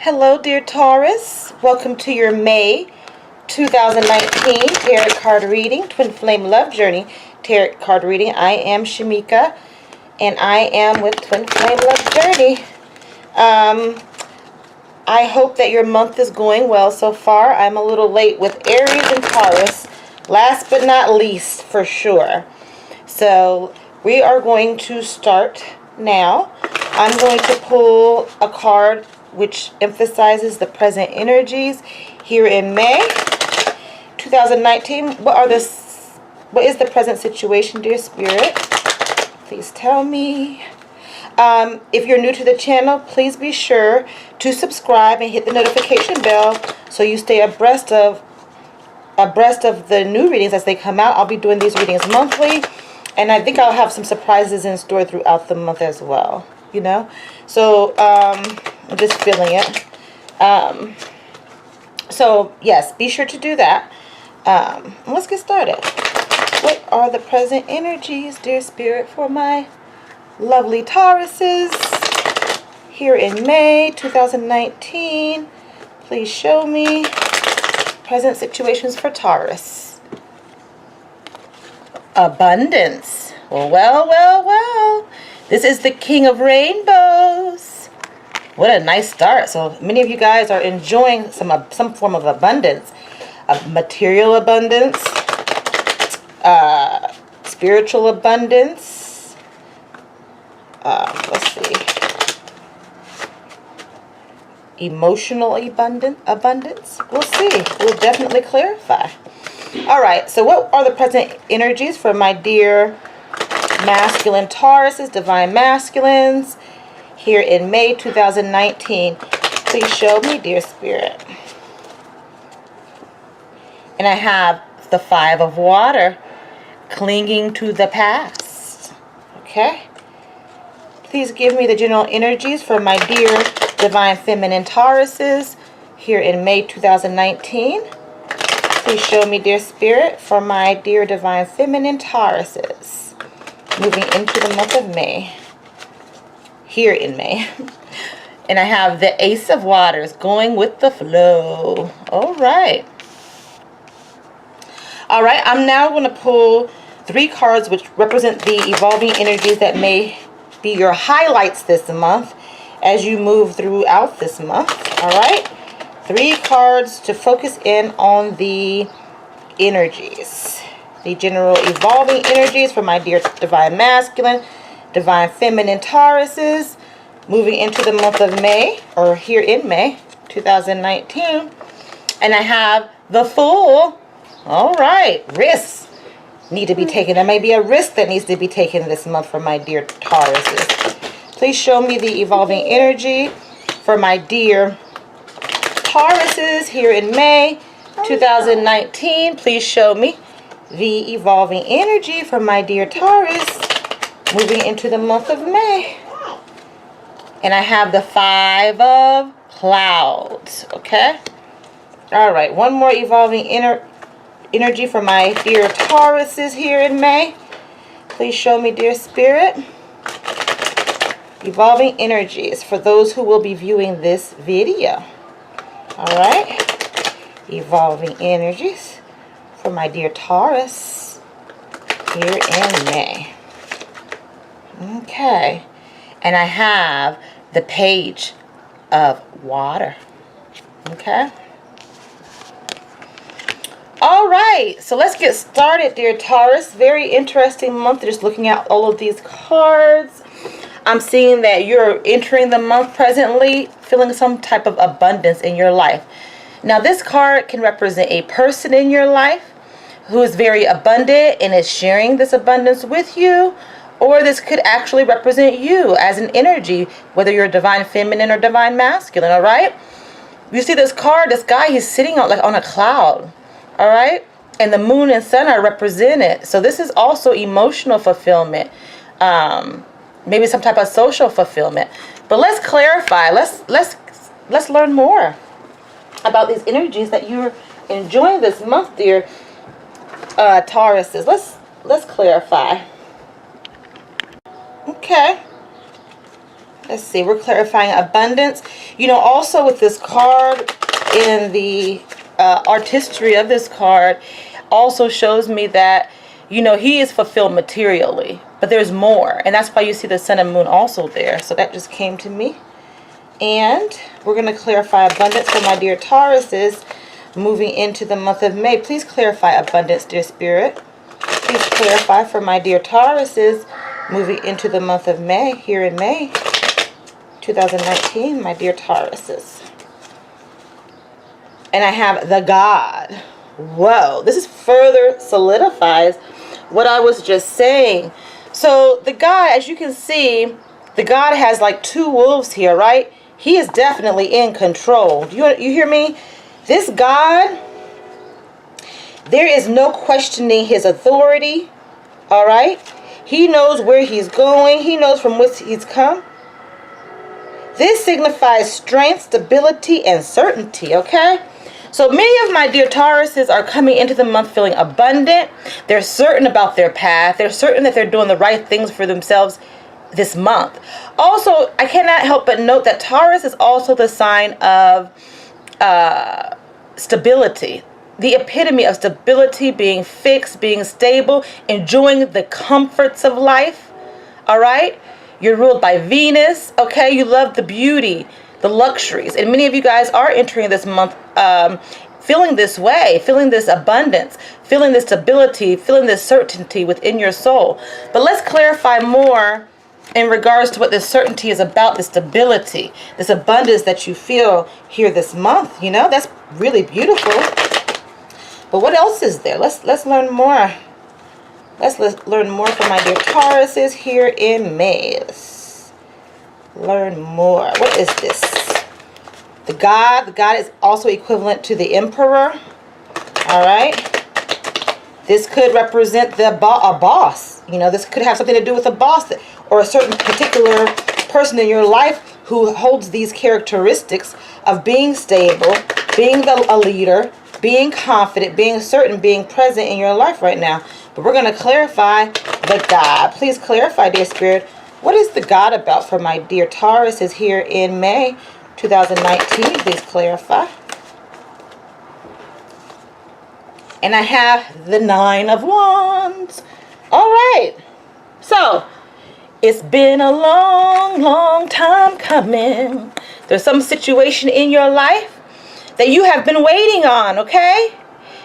Hello, dear Taurus. Welcome to your May 2019 Tarot Card Reading, Twin Flame Love Journey Tarot Card Reading. I am Shamika, and I am with Twin Flame Love Journey. I hope that your month is going well so far. I'm a little late with Aries and Taurus, last but not least, for sure. So we are going to start now. I'm going to pull a card which emphasizes the present energies here in May 2019. What is the present situation, dear Spirit? Please tell me. If you're new to the channel, please be sure to subscribe and hit the notification bell so you stay abreast of the new readings as they come out. I'll be doing these readings monthly, and I think I'll have some surprises in store throughout the month as well, you know. So I'm just feeling it. So yes, be sure to do that. Let's get started. What are the present energies, dear Spirit, for my lovely Tauruses here in May 2019? Please show me present situations for Taurus. Abundance. Well. This is the King of Rainbows. What a nice start. So many of you guys are enjoying some form of abundance. Material abundance, spiritual abundance. Let's see. Emotional abundance. We'll see. We'll definitely clarify. All right. So what are the present energies for my dear masculine Tauruses, divine masculines, here in May 2019? Please show me, dear Spirit. And I have the Five of Water, clinging to the past. Okay. Please give me the general energies for my dear divine feminine Tauruses here in May 2019. Please show me, dear Spirit, for my dear divine feminine Tauruses moving into the month of May, here in May. And I have the Ace of Waters, going with the flow. All right, I'm now going to pull 3 cards which represent the evolving energies that may be your highlights this month as you move throughout this month. All right, 3 cards to focus in on the energies, the general evolving energies for my dear divine masculine, divine feminine Tauruses moving into the month of May, or here in May 2019. And I have the Fool. All right, risks need to be taken. There may be a risk that needs to be taken this month for my dear Tauruses. Please show me the evolving energy for my dear Tauruses here in May 2019. Please show me the evolving energy for my dear Taurus moving into the month of May. And I have the Five of Clouds. Okay. All right. One more evolving energy for my dear Tauruses here in May. Please show me, dear Spirit, evolving energies for those who will be viewing this video. All right. Evolving energies for my dear Taurus here in May. Okay. And I have the Page of Water. Okay. All right. So let's get started, dear Taurus. Very interesting month. Just looking at all of these cards, I'm seeing that you're entering the month presently feeling some type of abundance in your life. Now, this card can represent a person in your life who is very abundant and is sharing this abundance with you, or this could actually represent you as an energy, whether you're divine feminine or divine masculine. All right, you see this card, this guy, he's sitting on a cloud. All right, and the moon and sun are represented. So this is also emotional fulfillment, maybe some type of social fulfillment. But let's clarify. Let's learn more about these energies that you're enjoying this month, dear Tauruses. Let's clarify. Okay. Let's see, we're clarifying abundance. You know, also with this card, in the artistry of this card, also shows me that, you know, he is fulfilled materially, but there's more. And that's why you see the sun and moon also there. So that just came to me. And we're going to clarify abundance for my dear Tauruses moving into the month of May. Please clarify abundance, dear Spirit. Please clarify for my dear Tauruses moving into the month of May, here in May 2019, my dear Tauruses. And I have the God. Whoa, this is further solidifies what I was just saying. So the God, as you can see, the God has like two wolves here, right? He is definitely in control. You hear me? This God, there is no questioning his authority, all right? He knows where he's going. He knows from whence he's come. This signifies strength, stability, and certainty, okay? So many of my dear Tauruses are coming into the month feeling abundant. They're certain about their path. They're certain that they're doing the right things for themselves this month. Also, I cannot help but note that Taurus is also the sign of stability. The epitome of stability, being fixed, being stable, enjoying the comforts of life. All right? You're ruled by Venus. Okay? You love the beauty, the luxuries. And many of you guys are entering this month feeling this way, feeling this abundance, feeling this stability, feeling this certainty within your soul. But let's clarify more in regards to what this certainty is about, this stability, this abundance that you feel here this month. You know, that's really beautiful. But what else is there? Let's learn more. Let's learn more from my dear Tauruses here in May. Let's learn more. What is this? The God. The God is also equivalent to the Emperor. All right. This could represent a boss. You know, this could have something to do with a boss or a certain particular person in your life who holds these characteristics of being stable, being a leader, being confident, being certain, being present in your life right now. But we're going to clarify the God. Please clarify, dear Spirit, what is the God about for my dear Taurus is here in May 2019. Please clarify. And I have the Nine of Wands. All right. So, it's been a long, long time coming. There's some situation in your life that you have been waiting on, okay?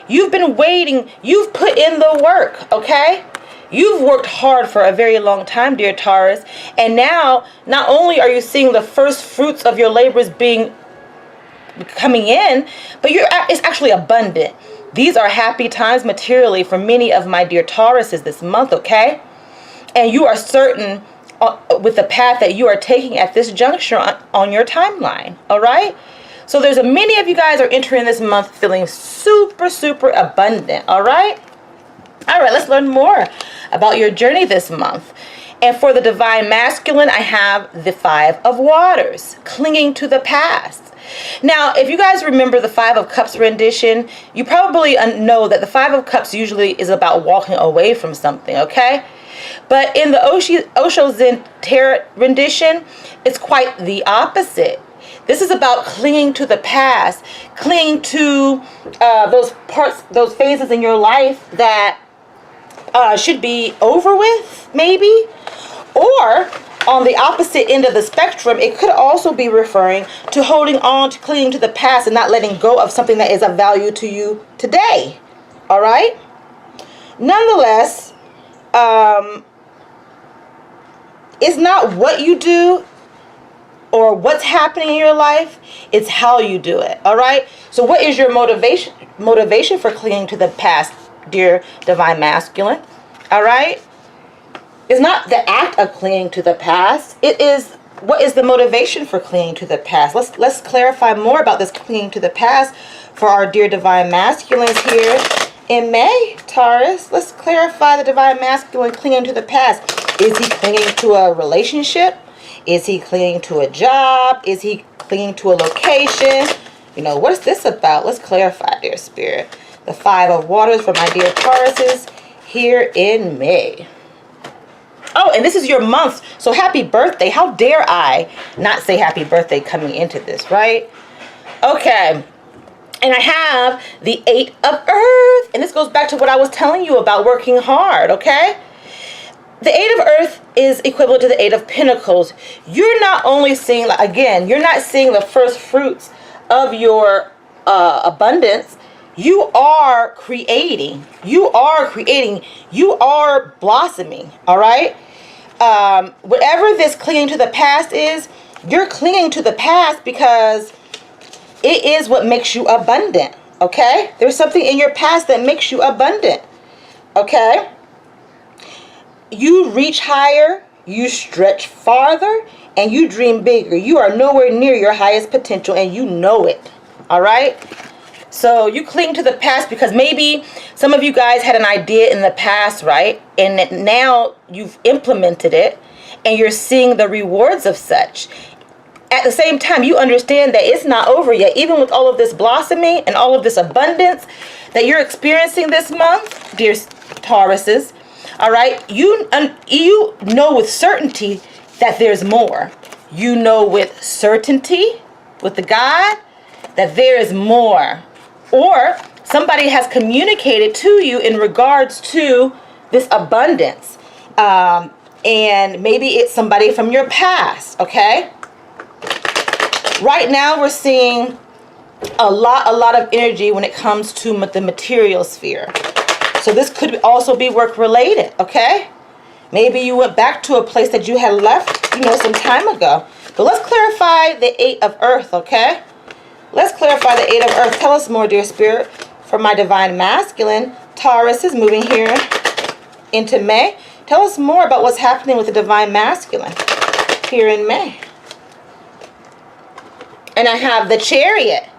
You've been waiting. You've put in the work, okay? You've worked hard for a very long time, dear Taurus. And now, not only are you seeing the first fruits of your labors coming in, but it's actually abundant. These are happy times materially for many of my dear Tauruses this month, okay? And you are certain with the path that you are taking at this juncture on your timeline, all right? So there's many of you guys are entering this month feeling super, super abundant, all right? All right, let's learn more about your journey this month. And for the Divine Masculine, I have the Five of Waters, clinging to the past. Now, if you guys remember the Five of Cups rendition, you probably know that the Five of Cups usually is about walking away from something, okay? But in the Osho Zen Tarot rendition, it's quite the opposite. This is about clinging to the past, clinging to those phases in your life that should be over with, maybe. Or on the opposite end of the spectrum, it could also be referring to holding on to clinging to the past and not letting go of something that is of value to you today. All right? Nonetheless, it's not what you do or what's happening in your life, it's how you do it. All right? So what is your motivation for clinging to the past, dear Divine Masculine? All right? It's not the act of clinging to the past. It is, what is the motivation for clinging to the past? Let's clarify more about this clinging to the past for our dear Divine Masculines here in May, Taurus. Let's clarify the Divine Masculine clinging to the past. Is he clinging to a relationship? Is he clinging to a job? Is he clinging to a location? You know, what's this about? Let's clarify, dear Spirit. The Five of Waters for my dear Tauruses here in May. Oh, and this is your month. So happy birthday. How dare I not say happy birthday coming into this, right? Okay. And I have the 8 of Earth. And this goes back to what I was telling you about working hard, okay? The 8 of Earth is equivalent to the 8 of Pentacles. You're not only seeing, again, you're not seeing the first fruits of your abundance. You are creating. You are creating. You are blossoming, all right? Whatever this clinging to the past is, you're clinging to the past because it is what makes you abundant, okay? There's something in your past that makes you abundant, okay? You reach higher, you stretch farther, and you dream bigger. You are nowhere near your highest potential, and you know it, all right? So you cling to the past because maybe some of you guys had an idea in the past, right? And now you've implemented it, and you're seeing the rewards of such. At the same time, you understand that it's not over yet. Even with all of this blossoming and all of this abundance that you're experiencing this month, dear Tauruses, all right, you know with certainty that there's more. You know with certainty, with the God, that there is more. Or somebody has communicated to you in regards to this abundance. And maybe it's somebody from your past, okay? Right now we're seeing a lot of energy when it comes to the material sphere. So this could also be work related, okay? Maybe you went back to a place that you had left, some time ago. But let's clarify the 8 of Earth, okay? Let's clarify the 8 of Earth. Tell us more, dear Spirit. For my divine masculine, Taurus is moving here into May. Tell us more about what's happening with the divine masculine here in May. And I have the Chariot.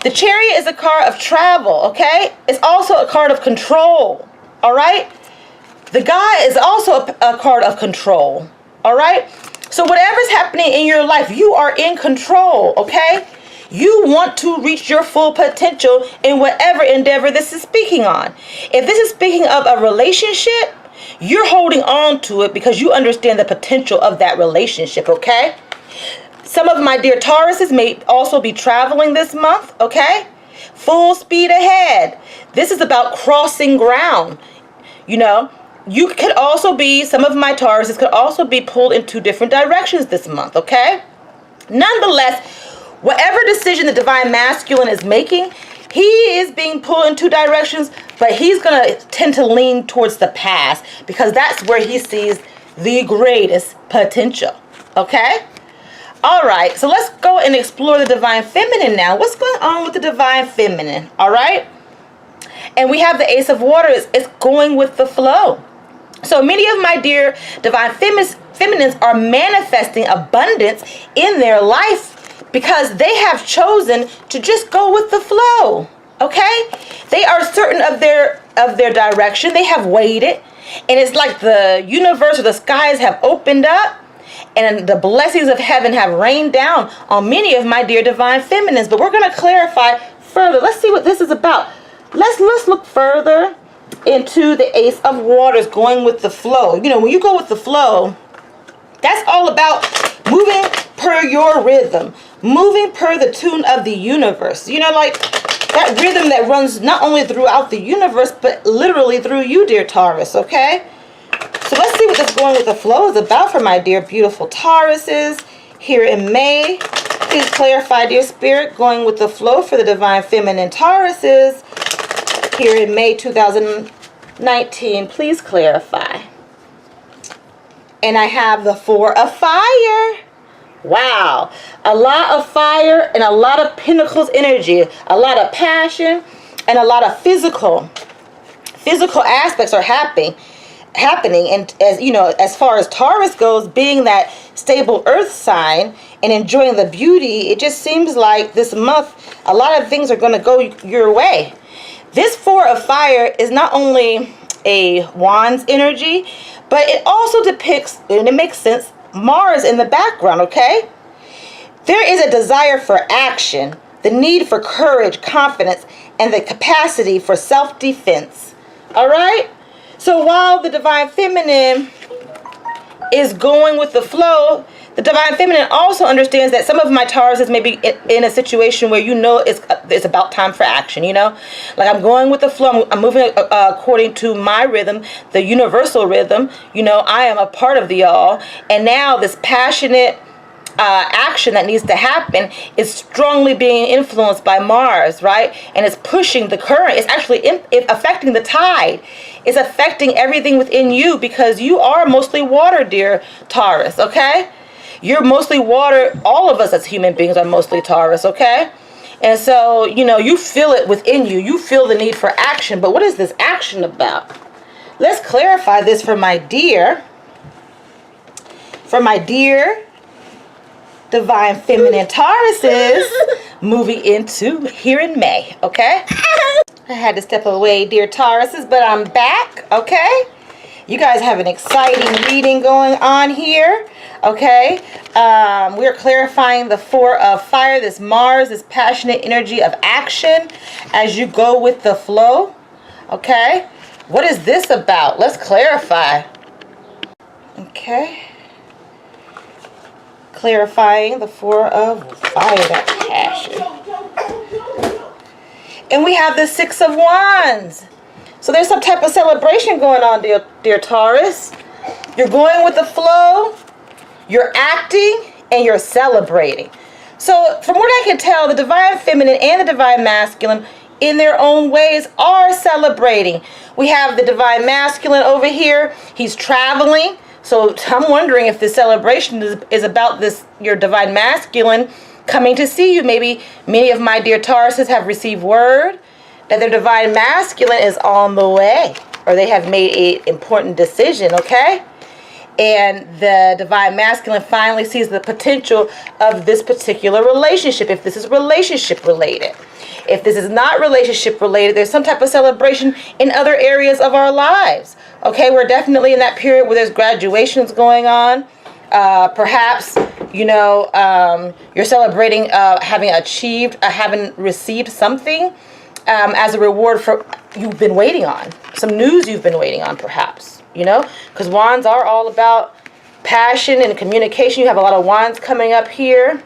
The Chariot is a card of travel, okay? It's also a card of control, all right? The God is also a card of control, all right? So whatever's happening in your life, you are in control, okay? You want to reach your full potential in whatever endeavor this is speaking on. If this is speaking of a relationship, you're holding on to it because you understand the potential of that relationship, okay? Some of my dear Tauruses may also be traveling this month, okay? Full speed ahead. This is about crossing ground. You could also be, some of my Tauruses could also be pulled in 2 different directions this month, okay? Nonetheless, whatever decision the divine masculine is making, he is being pulled in 2 directions, but he's going to tend to lean towards the past because that's where he sees the greatest potential, okay? All right, so let's go and explore the divine feminine now. What's going on with the divine feminine, all right? And we have the Ace of Waters. It's going with the flow. So many of my dear divine feminines are manifesting abundance in their life because they have chosen to just go with the flow, okay? They are certain of their direction. They have waited, and it's like the universe or the skies have opened up, and the blessings of heaven have rained down on many of my dear divine feminines. But we're going to clarify further. Let's see what this is about. Let's look further into the Ace of Waters, going with the flow. When you go with the flow, that's all about moving per your rhythm, moving per the tune of the universe. Like that rhythm that runs not only throughout the universe, but literally through you, dear Taurus, okay? So let's see what this going with the flow is about for my dear beautiful Tauruses here in May. Please clarify, dear Spirit, going with the flow for the divine feminine Tauruses here in May 2019. Please clarify. And I have the 4 of Fire. Wow. A lot of fire and a lot of Pentacles energy. A lot of passion and a lot of physical aspects are happening. And as far as Taurus goes, being that stable earth sign and enjoying the beauty, it just seems like this month a lot of things are going to go your way. This 4 of Fire is not only a Wands energy, but it also depicts, and it makes sense, Mars in the background, okay? There is a desire for action, the need for courage, confidence, and the capacity for self-defense. All right? So while the divine feminine is going with the flow, the divine feminine also understands that some of my Tauruses may be in a situation where it's about time for action, Like I'm going with the flow. I'm moving according to my rhythm, the universal rhythm. I am a part of the all. And now this passionate action that needs to happen is strongly being influenced by Mars, right? And it's pushing the current. It's actually affecting the tide. It's affecting everything within you because you are mostly water, dear Taurus, okay? You're mostly water. All of us as human beings are mostly Taurus, okay? And so, you feel it within you. You feel the need for action. But what is this action about? Let's clarify this for my dear divine feminine Tauruses moving into here in May, okay? I had to step away, dear Tauruses, but I'm back, okay? You guys have an exciting reading going on here, okay? We're clarifying the 4 of fire, this Mars, this passionate energy of action as you go with the flow, okay? What is this about? Let's clarify. Okay. Clarifying the 4 of fire, that passion. And we have the 6 of wands. So there's some type of celebration going on, dear Taurus. You're going with the flow, you're acting, and you're celebrating. So from what I can tell, the divine feminine and the divine masculine in their own ways are celebrating. We have the divine masculine over here. He's traveling. So I'm wondering if this celebration is about your divine masculine coming to see you. Maybe many of my dear Tauruses have received word that their divine masculine is on the way, or they have made an important decision, okay? And the divine masculine finally sees the potential of this particular relationship, if this is relationship related. If this is not relationship related, there's some type of celebration in other areas of our lives. Okay, we're definitely in that period where there's graduations going on. Perhaps, you're celebrating having achieved, having received something as a reward for you've been waiting on. Some news you've been waiting on, perhaps, because wands are all about passion and communication. You have a lot of wands coming up here.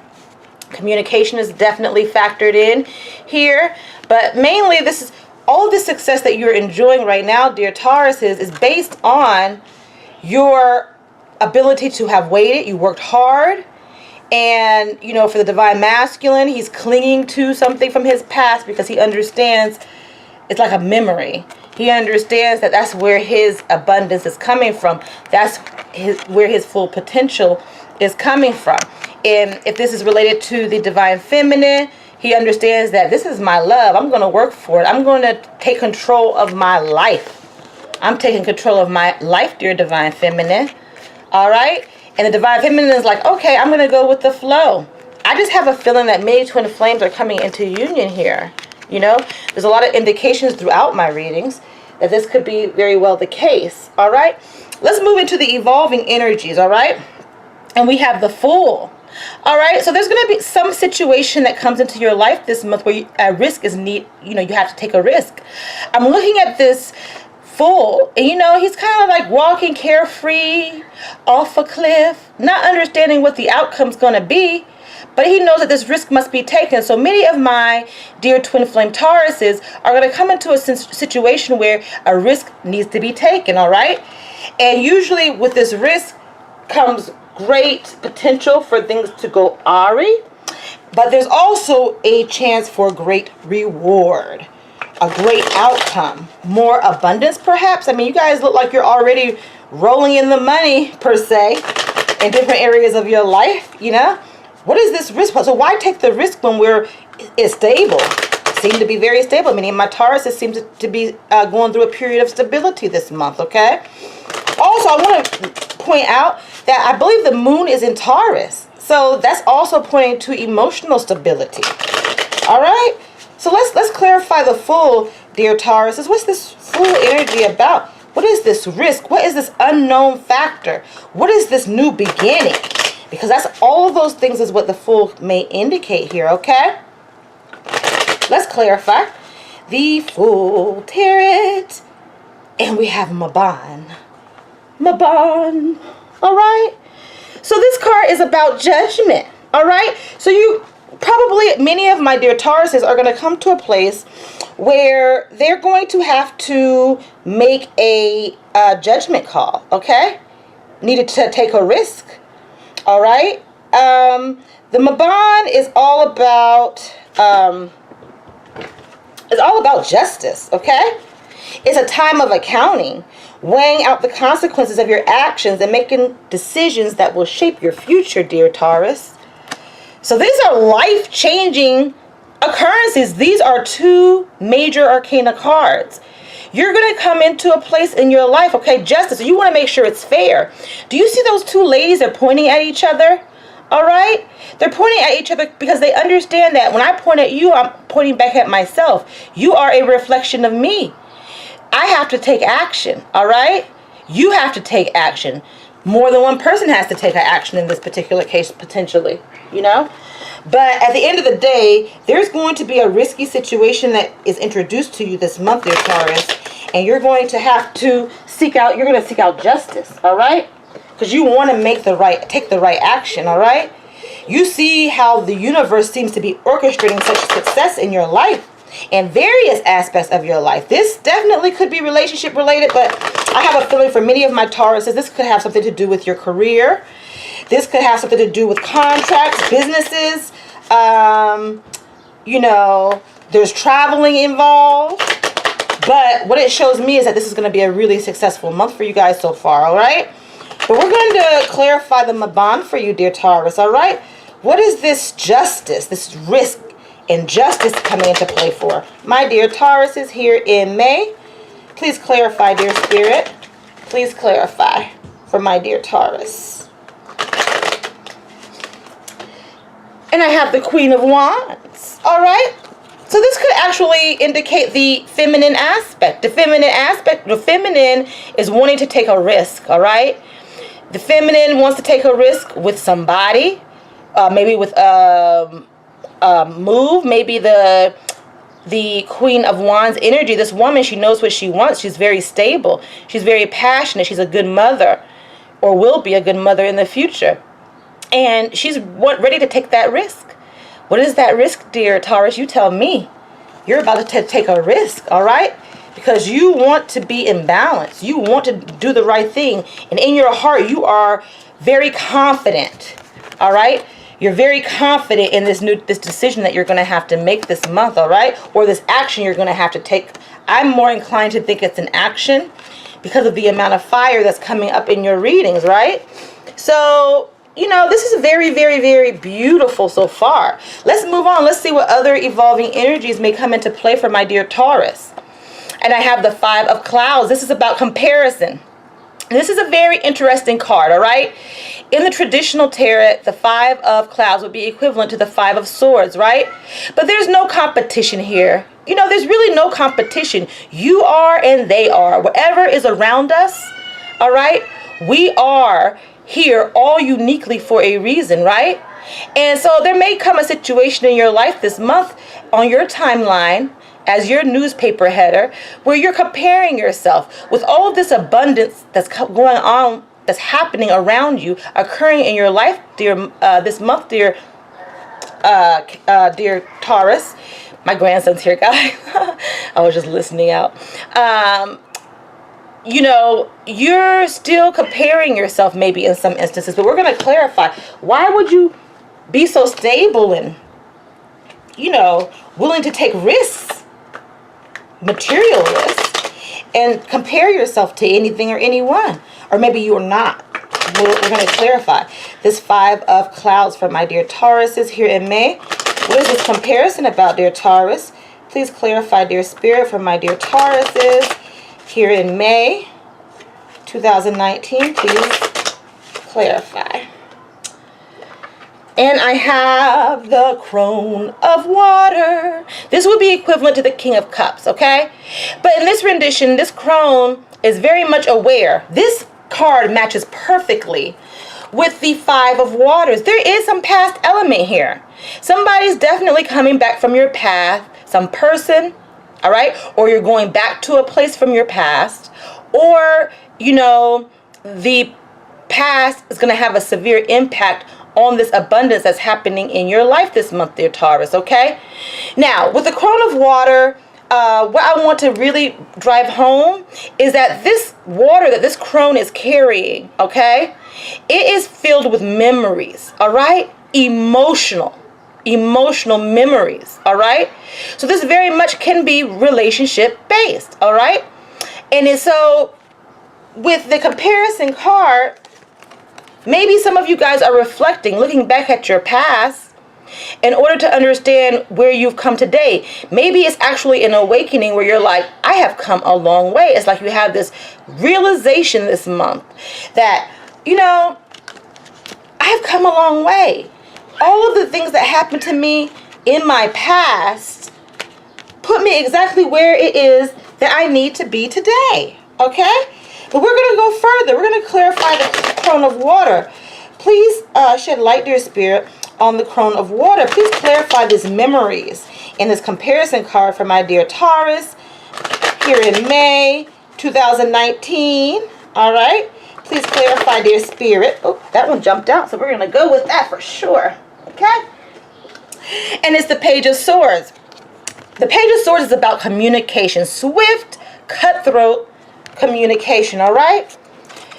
Communication is definitely factored in here, but mainly this is all of the success that you're enjoying right now, dear Tauruses, is based on your ability to have waited. You worked hard, and for the divine masculine, he's clinging to something from his past because he understands it's like a memory. He understands that that's where his abundance is coming from. That's where his full potential is coming from. And if this is related to the divine feminine, he understands that this is my love. I'm going to work for it. I'm going to take control of my life. I'm taking control of my life, dear divine feminine. All right? And the divine feminine is like, okay, I'm going to go with the flow. I just have a feeling that many twin flames are coming into union here. There's a lot of indications throughout my readings that this could be very well the case. All right? Let's move into the evolving energies. All right? And we have the Fool. All right, so there's going to be some situation that comes into your life this month where a risk is you have to take a risk. I'm looking at this Fool, and he's kind of like walking carefree off a cliff, not understanding what the outcome's going to be, but he knows that this risk must be taken. So many of my dear twin flame Tauruses are going to come into a situation where a risk needs to be taken, all right? And usually with this risk comes great potential for things to go awry, but there's also a chance for great reward, a great outcome, more abundance perhaps. I mean, you guys look like you're already rolling in the money per se in different areas of your life. What is this risk? So why take the risk when it's stable? Seem to be very stable. Meaning my Tauruses seem to be going through a period of stability this month, okay? Also, I want to point out that I believe the moon is in Taurus. So that's also pointing to emotional stability. All right? So let's clarify the Fool, dear Tauruses. What's this Fool energy about? What is this risk? What is this unknown factor? What is this new beginning? Because that's all of those things is what the Fool may indicate here, okay? Let's clarify. The Fool Tarot. And we have Maban. Maban. All right. So this card is about judgment. All right. So you probably, many of my dear Tauruses are going to come to a place where they're going to have to make a judgment call. Okay. Needed to take a risk. All right. The Maban is all about justice. Okay. It's a time of accounting, weighing out the consequences of your actions and making decisions that will shape your future, dear Taurus. So these are life-changing occurrences. These are two major arcana cards. You're going to come into a place in your life, okay, justice. You want to make sure it's fair. Do you see those two ladies? They're pointing at each other, all right? They're pointing at each other because they understand that when I point at you, I'm pointing back at myself. You are a reflection of me. I have to take action, all right? You have to take action. More than one person has to take an action in this particular case, potentially, you know? But at the end of the day, there's going to be a risky situation that is introduced to you this month, dear Taurus, and you're going to have to seek out justice, all right? Because you want to take the right action, all right? You see how the universe seems to be orchestrating such success in your life and various aspects of your life. This definitely could be relationship related, but I have a feeling for many of my Tauruses, this could have something to do with your career. This could have something to do with contracts, businesses. You know, there's traveling involved. But what it shows me is that this is going to be a really successful month for you guys so far, all right? But we're going to clarify the Maban for you, dear Taurus, all right? What is this justice, this risk and justice coming into play for? My dear Taurus is here in May. Please clarify, dear Spirit. Please clarify for my dear Taurus. And I have the Queen of Wands. All right. So this could actually indicate the feminine aspect. The feminine is wanting to take a risk. All right. The feminine wants to take a risk with somebody. Maybe with move, maybe the Queen of Wands energy. This woman, she knows what she wants. She's very stable. She's very passionate. She's a good mother, or will be a good mother in the future. And she's ready to take that risk. What is that risk, dear Taurus? You tell me. You're about to take a risk, all right? Because you want to be in balance. You want to do the right thing. And in your heart, you are very confident, all right? You're very confident in this decision that you're going to have to make this month, all right? Or this action you're going to have to take. I'm more inclined to think it's an action because of the amount of fire that's coming up in your readings, right? So, you know, this is very, very, very beautiful so far. Let's move on. Let's see what other evolving energies may come into play for my dear Taurus. And I have the Five of Clouds. This is about comparison. This is a very interesting card, all right? In the traditional tarot, the Five of Clouds would be equivalent to the Five of Swords, right? But there's no competition here. You know, there's really no competition. You are and they are. Whatever is around us, all right? We are here all uniquely for a reason, right? And so there may come a situation in your life this month on your timeline as your newspaper header where you're comparing yourself with all of this abundance that's going on, that's happening around you, occurring in your life, dear, this month, dear Taurus. My grandson's here, guys. I was just listening out. You know, you're still comparing yourself maybe in some instances, but we're going to clarify. Why would you be so stable and, you know, willing to take risks, material risks, and compare yourself to anything or anyone? Or maybe you are not. We're going to clarify. This Five of Clouds for my dear Tauruses here in May. What is this comparison about, dear Taurus? Please clarify, dear Spirit, for my dear Tauruses here in May 2019. Please clarify. And I have the Crone of Water. This would be equivalent to the King of Cups, okay? But in this rendition, this crone is very much aware. This card matches perfectly with the Five of Waters. There is some past element here. Somebody's definitely coming back from your past, some person, all right? Or you're going back to a place from your past, or, you know, the past is going to have a severe impact on this abundance that's happening in your life this month, dear Taurus, okay? Now, with the Crone of Water, what I want to really drive home is that this water that this crone is carrying, okay, it is filled with memories, all right? Emotional memories, all right? So this very much can be relationship based, all right? And so with the comparison card, maybe some of you guys are reflecting, looking back at your past in order to understand where you've come today. Maybe it's actually an awakening where you're like, I have come a long way. It's like you have this realization this month that, you know, I have come a long way. All of the things that happened to me in my past put me exactly where it is that I need to be today, okay? But we're going to go further. We're going to clarify the Crone of Water. Please shed light, dear Spirit, on the Crone of Water. Please clarify these memories in this comparison card for my dear Taurus here in May 2019. All right? Please clarify, dear Spirit. Oh, that one jumped out, so we're going to go with that for sure. Okay? And it's the Page of Swords. The Page of Swords is about communication. Swift, cutthroat communication, all right?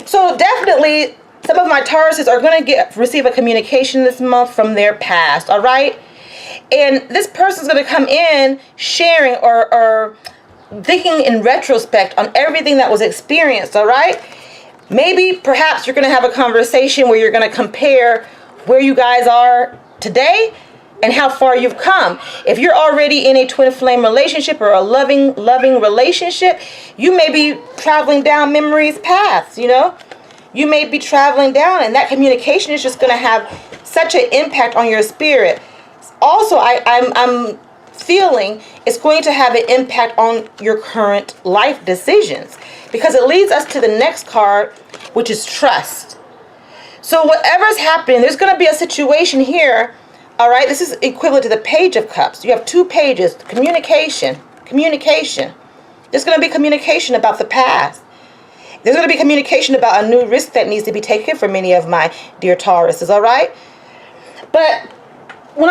So definitely some of my Tauruses are going to receive a communication this month from their past, all right? And this person's going to come in sharing or thinking in retrospect on everything that was experienced, all right? Maybe perhaps you're going to have a conversation where you're going to compare where you guys are today and how far you've come. If you're already in a twin flame relationship or a loving relationship, you may be traveling down memories paths, you know? You may be traveling down, and that communication is just going to have such an impact on your spirit. Also, I'm feeling it's going to have an impact on your current life decisions, because it leads us to the next card, which is trust. So whatever's happening, there's going to be a situation here. All right, this is equivalent to the Page of Cups. You have two pages, communication. There's going to be communication about the past. There's going to be communication about a new risk that needs to be taken for many of my dear Tauruses, all right? But when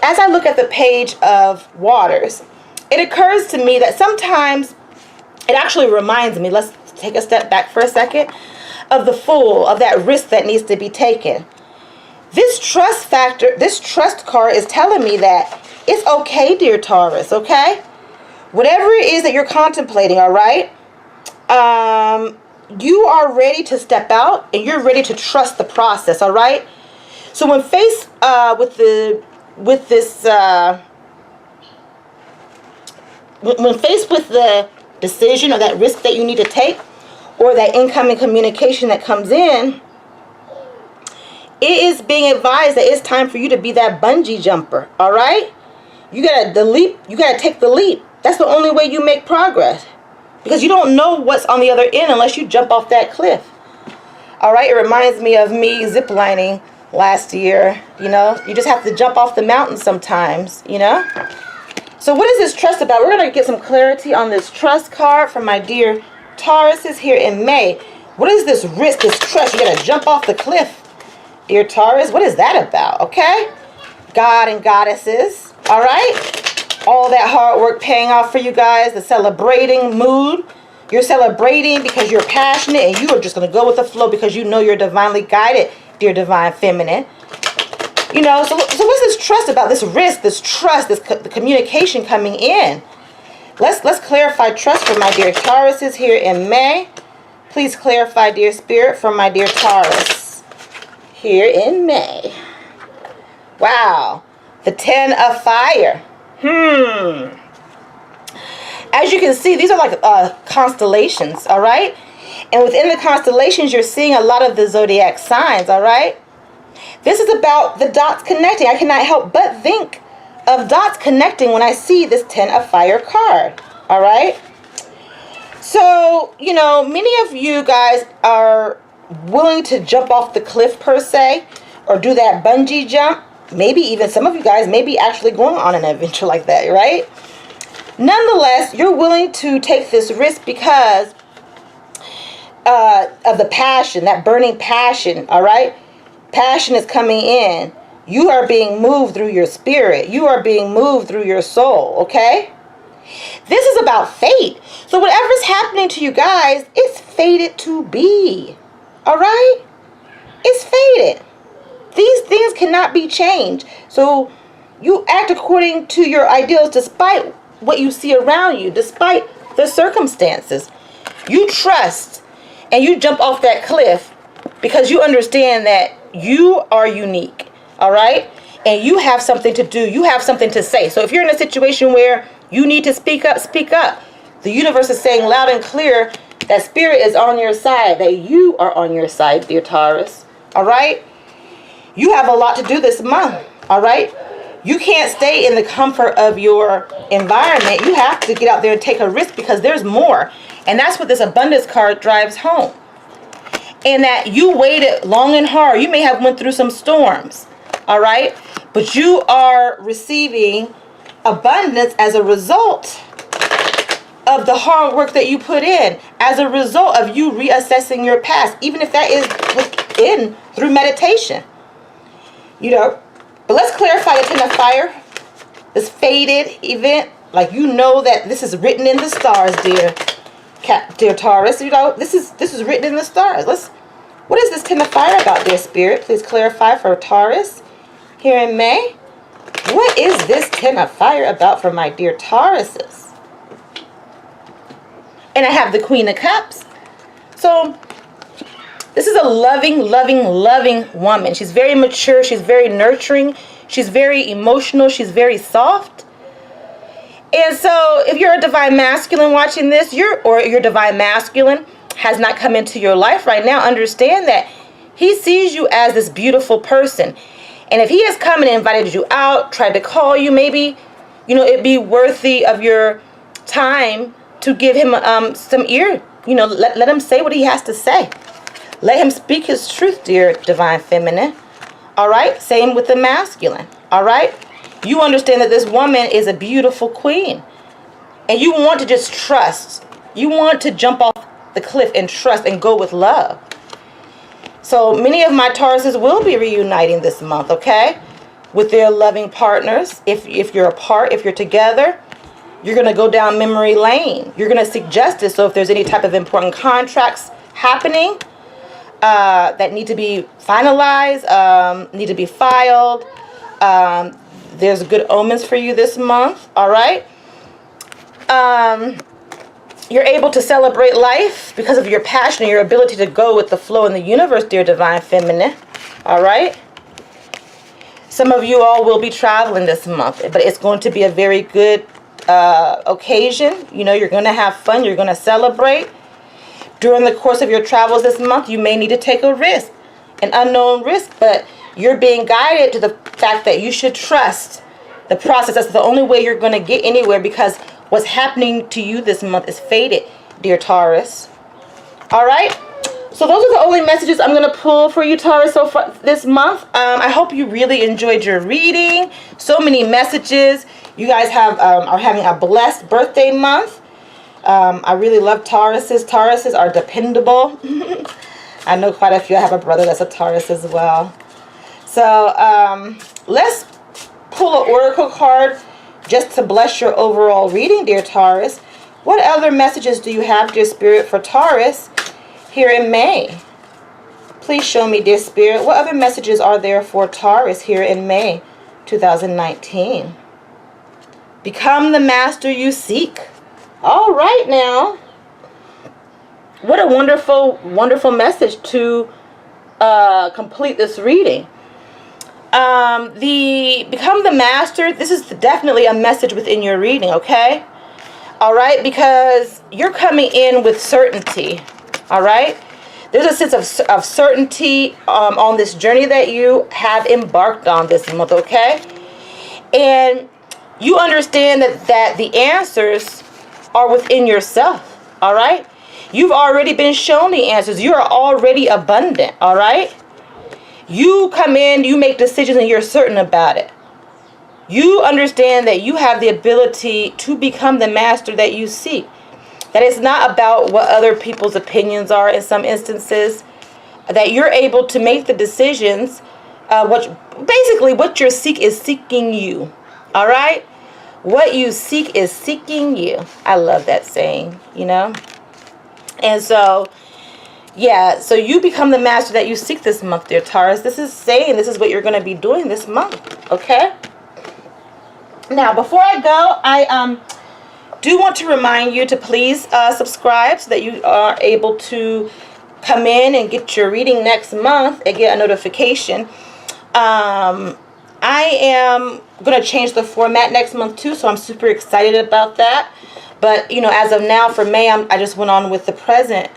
as I look at the Page of Waters, it occurs to me that sometimes it actually reminds me, let's take a step back for a second, of the Fool, of that risk that needs to be taken. This trust factor, this trust card is telling me that it's okay, dear Taurus, okay? Whatever it is that you're contemplating, all right? You are ready to step out and you're ready to trust the process, all right? So when faced with the decision or that risk that you need to take, or that incoming communication that comes in, it is being advised that it's time for you to be that bungee jumper, all right? You gotta take the leap. That's the only way you make progress, because you don't know what's on the other end unless you jump off that cliff. All right, it reminds me of me ziplining last year. You know, you just have to jump off the mountain sometimes, you know. So what is this trust about? We're going to get some clarity on this trust card from my dear Tauruses here in May. What is this risk, this trust? You got to jump off the cliff, dear Taurus. What is that about? Okay, God and goddesses. All right, all that hard work paying off for you guys. The celebrating mood. You're celebrating because you're passionate and you are just going to go with the flow because you know you're divinely guided, dear divine feminine. You know, so what's this trust about? This risk, this trust, the communication coming in. Let's clarify trust for my dear Tauruses here in May. Please clarify, dear Spirit, for my dear Taurus here in May. Wow, the 10 of Fire. As you can see, these are like constellations, all right? And within the constellations, you're seeing a lot of the zodiac signs, all right? This is about the dots connecting. I cannot help but think of dots connecting when I see this 10 of Fire card, all right? So, you know, many of you guys are willing to jump off the cliff per se, or do that bungee jump. Maybe even some of you guys may be actually going on an adventure like that, right? Nonetheless, you're willing to take this risk because of the passion, that burning passion, all right? Passion is coming in. You are being moved through your spirit. You are being moved through your soul, okay? This is about fate. So whatever's happening to you guys, it's fated to be, all right? It's fated. These things cannot be changed. So you act according to your ideals despite what you see around you, despite the circumstances. You trust and you jump off that cliff because you understand that you are unique, all right? And you have something to do. You have something to say. So if you're in a situation where you need to speak up, speak up. The universe is saying loud and clear that spirit is on your side, that you are on your side, dear Taurus, all right? You have a lot to do this month, all right? You can't stay in the comfort of your environment. You have to get out there and take a risk because there's more. And that's what this abundance card drives home. And that you waited long and hard. You may have went through some storms, all right? But you are receiving abundance as a result of the hard work that you put in, as a result of you reassessing your past, even if that is within through meditation. You know, but let's clarify the Ten of Fire, this fated event. Like, you know that this is written in the stars, dear Taurus. You know, this is written in the stars. What is this Ten of Fire about, dear Spirit? Please clarify for Taurus here in May. What is this Ten of Fire about for my dear Tauruses? And I have the Queen of Cups. So this is a loving, loving, loving woman. She's very mature. She's very nurturing. She's very emotional. She's very soft. And so if you're a divine masculine watching this, your divine masculine has not come into your life right now, understand that he sees you as this beautiful person. And if he has come and invited you out, tried to call you, maybe, you know, it'd be worthy of your time to give him some ear. You know, let him say what he has to say. Let him speak his truth, dear divine feminine. All right? Same with the masculine. All right? You understand that this woman is a beautiful queen. And you want to just trust. You want to jump off the cliff and trust and go with love. So many of my Tauruses will be reuniting this month, okay? With their loving partners. If you're apart, if you're together, you're going to go down memory lane. You're going to seek justice. So if there's any type of important contracts happening that need to be finalized, need to be filed, there's good omens for you this month, all right? You're able to celebrate life because of your passion and your ability to go with the flow in the universe, dear divine feminine, all right? Some of you all will be traveling this month, but it's going to be a very good occasion. You know, you're going to have fun. You're going to celebrate. During the course of your travels this month, you may need to take a risk, an unknown risk, but you're being guided to the fact that you should trust the process. That's the only way you're going to get anywhere, because what's happening to you this month is fated, dear Taurus. All right? So those are the only messages I'm going to pull for you, Taurus, so far this month. I hope you really enjoyed your reading. So many messages. You guys are having a blessed birthday month. I really love Tauruses. Tauruses are dependable. I know quite a few. I have a brother that's a Taurus as well. So let's pull an oracle card just to bless your overall reading, dear Taurus. What other messages do you have, dear Spirit, for Taurus here in May? Please show me, dear Spirit, what other messages are there for Taurus here in May 2019? Become the master you seek. All right now. What a wonderful, wonderful message to complete this reading. Become the master, this is definitely a message within your reading, okay? All right, because you're coming in with certainty, all right? There's a sense of certainty on this journey that you have embarked on this month, okay? And you understand that the answers are within yourself, all right? You've already been shown the answers. You are already abundant, all right? You come in, you make decisions, and you're certain about it. You understand that you have the ability to become the master that you seek. that it's not about what other people's opinions are in some instances, that you're able to make the decisions, what you seek is seeking you. All right? What you seek is seeking you. I love that saying, you know? And so, yeah, so you become the master that you seek this month, dear Taurus. This is saying this is what you're going to be doing this month, okay? Now, before I go, I do want to remind you to please subscribe so that you are able to come in and get your reading next month and get a notification. I am going to change the format next month too, so I'm super excited about that. But, you know, as of now, for May, I just went on with the present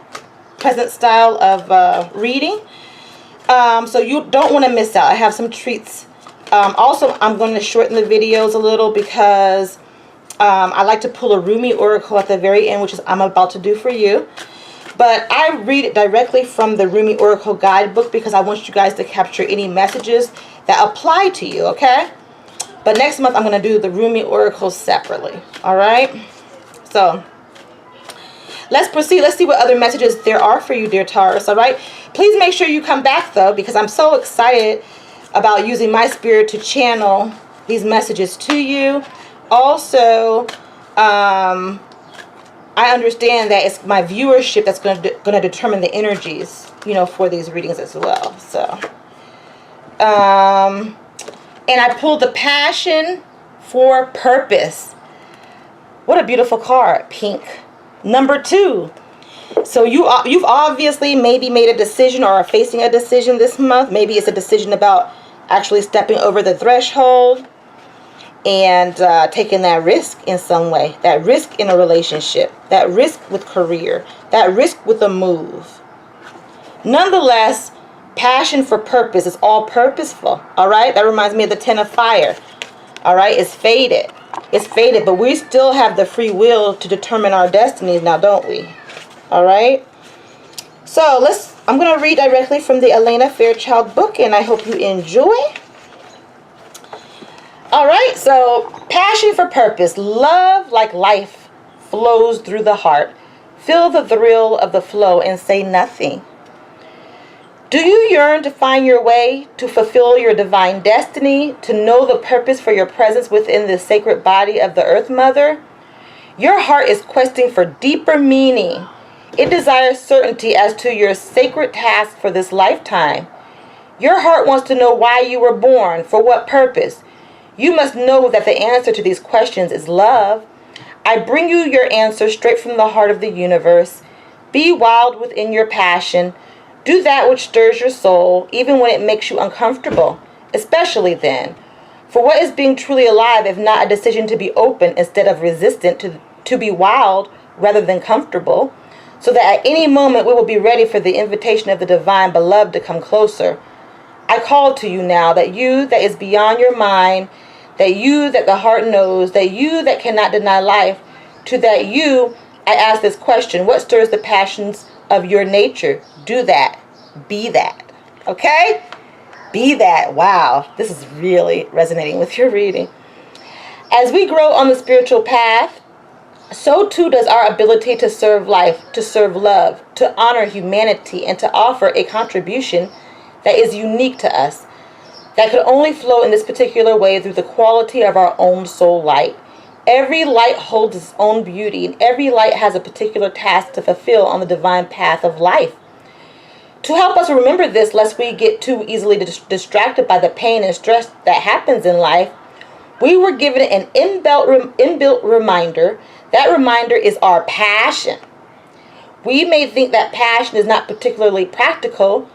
style of reading. So you don't want to miss out. I have some treats. Also, I'm going to shorten the videos a little because I like to pull a Rumi Oracle at the very end, which is I'm about to do for you. But I read it directly from the Rumi Oracle Guidebook because I want you guys to capture any messages that apply to you, okay? But next month, I'm going to do the Rumi Oracle separately, all right? So, let's proceed. Let's see what other messages there are for you, dear Taurus, all right? Please make sure you come back, though, because I'm so excited about using my spirit to channel these messages to you. Also, I understand that it's my viewership that's going to determine the energies, you know, for these readings as well. So, and I pulled the Passion for Purpose. What a beautiful card, pink. Number 2. So you've obviously maybe made a decision or are facing a decision this month. Maybe it's a decision about actually stepping over the threshold and taking that risk in some way. That risk in a relationship. That risk with career. That risk with a move. Nonetheless, passion for purpose is all purposeful. All right? That reminds me of the 10 of Fire. All right? It's faded. It's faded, but we still have the free will to determine our destinies now, don't we? All right? So, I'm going to read directly from the Elena Fairchild book, and I hope you enjoy. All right, so passion for purpose. Love like life flows through the heart. Feel the thrill of the flow and say nothing. Do you yearn to find your way, to fulfill your divine destiny, to know the purpose for your presence within the sacred body of the Earth Mother? Your heart is questing for deeper meaning. It desires certainty as to your sacred task for this lifetime. Your heart wants to know why you were born, for what purpose. You must know that the answer to these questions is love. I bring you your answer straight from the heart of the universe. Be wild within your passion. Do that which stirs your soul, even when it makes you uncomfortable, especially then. For what is being truly alive if not a decision to be open instead of resistant, to be wild rather than comfortable, so that at any moment we will be ready for the invitation of the divine beloved to come closer. I call to you now, that you that is beyond your mind, that you that the heart knows, that you that cannot deny life, to that you, I ask this question: what stirs the passions of your nature? Do that. Be that. Okay? Be that. Wow. This is really resonating with your reading. As we grow on the spiritual path, so too does our ability to serve life, to serve love, to honor humanity, and to offer a contribution that is unique to us, that could only flow in this particular way through the quality of our own soul light. Every light holds its own beauty, and every light has a particular task to fulfill on the divine path of life. To help us remember this, lest we get too easily distracted by the pain and stress that happens in life, we were given an inbuilt reminder. That reminder is our passion. We may think that passion is not particularly practical.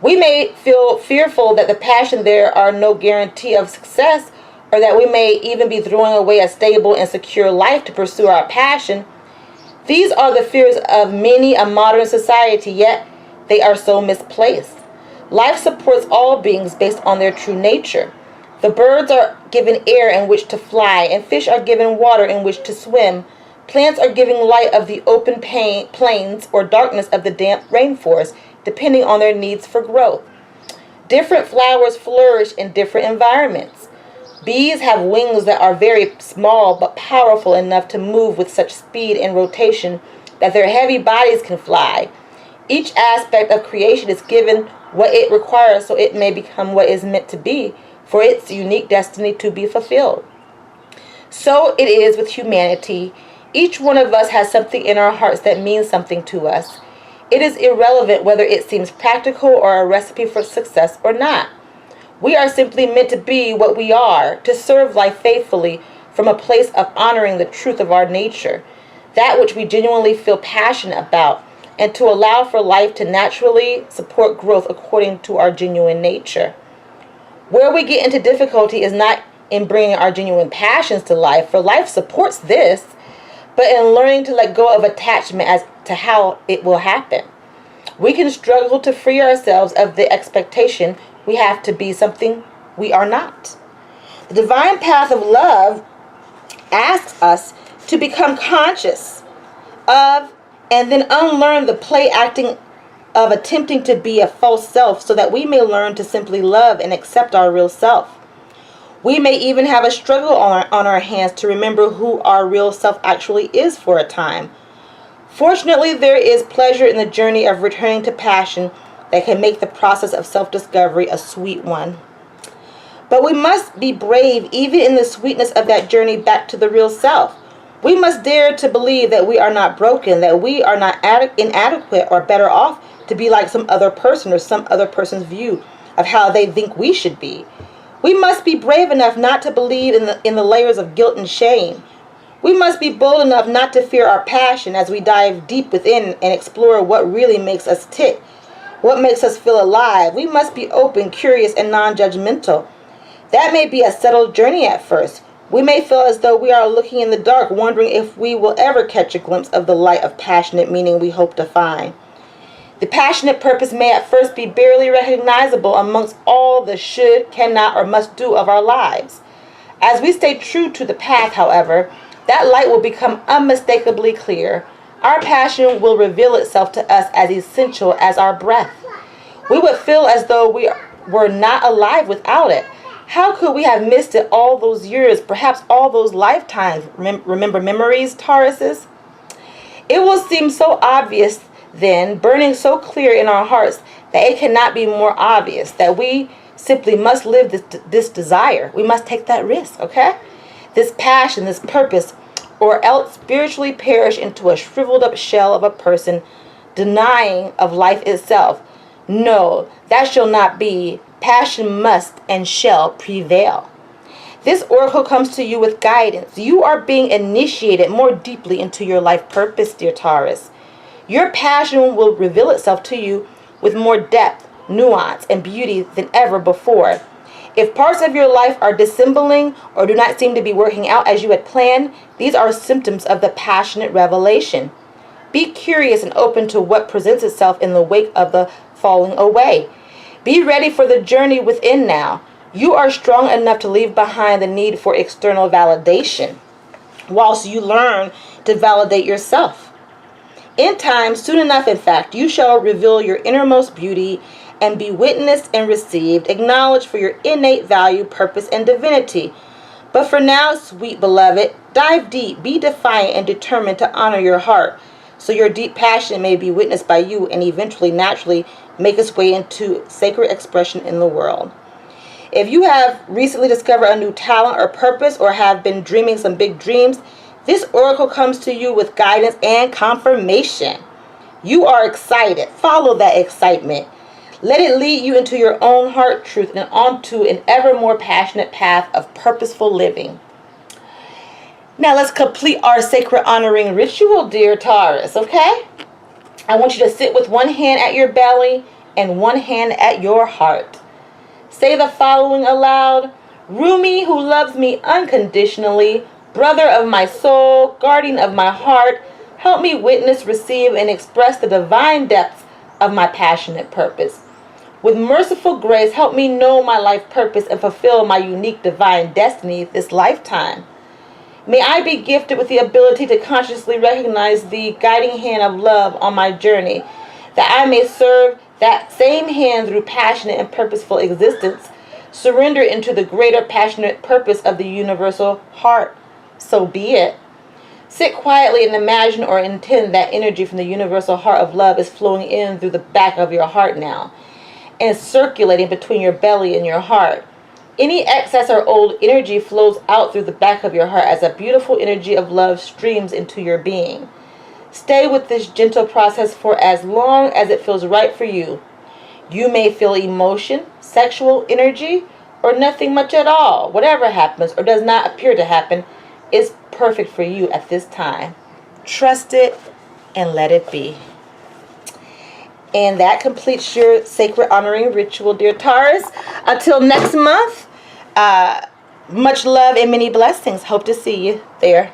We may feel fearful that the passion there are no guarantee of success, or that we may even be throwing away a stable and secure life to pursue our passion. These are the fears of many a modern society, yet they are so misplaced. Life supports all beings based on their true nature. The birds are given air in which to fly, and fish are given water in which to swim. Plants are given light of the open plains or darkness of the damp rainforest, depending on their needs for growth. Different flowers flourish in different environments. Bees have wings that are very small but powerful enough to move with such speed and rotation that their heavy bodies can fly. Each aspect of creation is given what it requires so it may become what is meant to be for its unique destiny to be fulfilled. So it is with humanity. Each one of us has something in our hearts that means something to us. It is irrelevant whether it seems practical or a recipe for success or not. We are simply meant to be what we are, to serve life faithfully from a place of honoring the truth of our nature, that which we genuinely feel passionate about, and to allow for life to naturally support growth according to our genuine nature. Where we get into difficulty is not in bringing our genuine passions to life, for life supports this, but in learning to let go of attachment as to how it will happen. We can struggle to free ourselves of the expectation we have to be something we are not. The divine path of love asks us to become conscious of and then unlearn the play acting of attempting to be a false self so that we may learn to simply love and accept our real self. We may even have a struggle on our hands to remember who our real self actually is for a time. Fortunately, there is pleasure in the journey of returning to passion that can make the process of self-discovery a sweet one. But we must be brave even in the sweetness of that journey back to the real self. We must dare to believe that we are not broken, that we are not inadequate or better off to be like some other person or some other person's view of how they think we should be. We must be brave enough not to believe in the layers of guilt and shame. We must be bold enough not to fear our passion as we dive deep within and explore what really makes us tick, what makes us feel alive. We must be open, curious, and non-judgmental. That may be a settled journey at first. We may feel as though we are looking in the dark, wondering if we will ever catch a glimpse of the light of passionate meaning we hope to find. The passionate purpose may at first be barely recognizable amongst all the should, cannot, or must do of our lives. As we stay true to the path, however, that light will become unmistakably clear. Our passion will reveal itself to us as essential as our breath. We would feel as though we were not alive without it. How could we have missed it all those years, perhaps all those lifetimes? Remember memories, Tauruses? It will seem so obvious then, burning so clear in our hearts, that it cannot be more obvious that we simply must live this desire. We must take that risk, okay? This passion, this purpose, or else spiritually perish into a shriveled up shell of a person denying of life itself. No, that shall not be. Passion must and shall prevail. This oracle comes to you with guidance. You are being initiated more deeply into your life purpose, dear Taurus. Your passion will reveal itself to you with more depth, nuance, and beauty than ever before. If parts of your life are dissembling or do not seem to be working out as you had planned, these are symptoms of the passionate revelation. Be curious and open to what presents itself in the wake of the falling away. Be ready for the journey within now. You are strong enough to leave behind the need for external validation, whilst you learn to validate yourself. In time, soon enough in fact, you shall reveal your innermost beauty and be witnessed and received, acknowledged for your innate value, purpose, and divinity. But for now, sweet beloved, dive deep, be defiant and determined to honor your heart, so your deep passion may be witnessed by you and eventually, naturally, make its way into sacred expression in the world. If you have recently discovered a new talent or purpose or have been dreaming some big dreams, this oracle comes to you with guidance and confirmation. You are excited. Follow that excitement. Let it lead you into your own heart truth and onto an ever more passionate path of purposeful living. Now let's complete our sacred honoring ritual, dear Taurus, okay? I want you to sit with one hand at your belly and one hand at your heart. Say the following aloud. Rumi, who loves me unconditionally, brother of my soul, guardian of my heart, help me witness, receive, and express the divine depths of my passionate purpose. With merciful grace, help me know my life purpose and fulfill my unique divine destiny this lifetime. May I be gifted with the ability to consciously recognize the guiding hand of love on my journey, that I may serve that same hand through passionate and purposeful existence, surrender into the greater passionate purpose of the universal heart. So be it. Sit quietly and imagine or intend that energy from the universal heart of love is flowing in through the back of your heart now and circulating between your belly and your heart. Any excess or old energy flows out through the back of your heart as a beautiful energy of love streams into your being. Stay with this gentle process for as long as it feels right for you. You may feel emotion, sexual energy, or nothing much at all. Whatever happens or does not appear to happen is perfect for you at this time. Trust it and let it be. And that completes your sacred honoring ritual, dear Taurus. Until next month, much love and many blessings. Hope to see you there.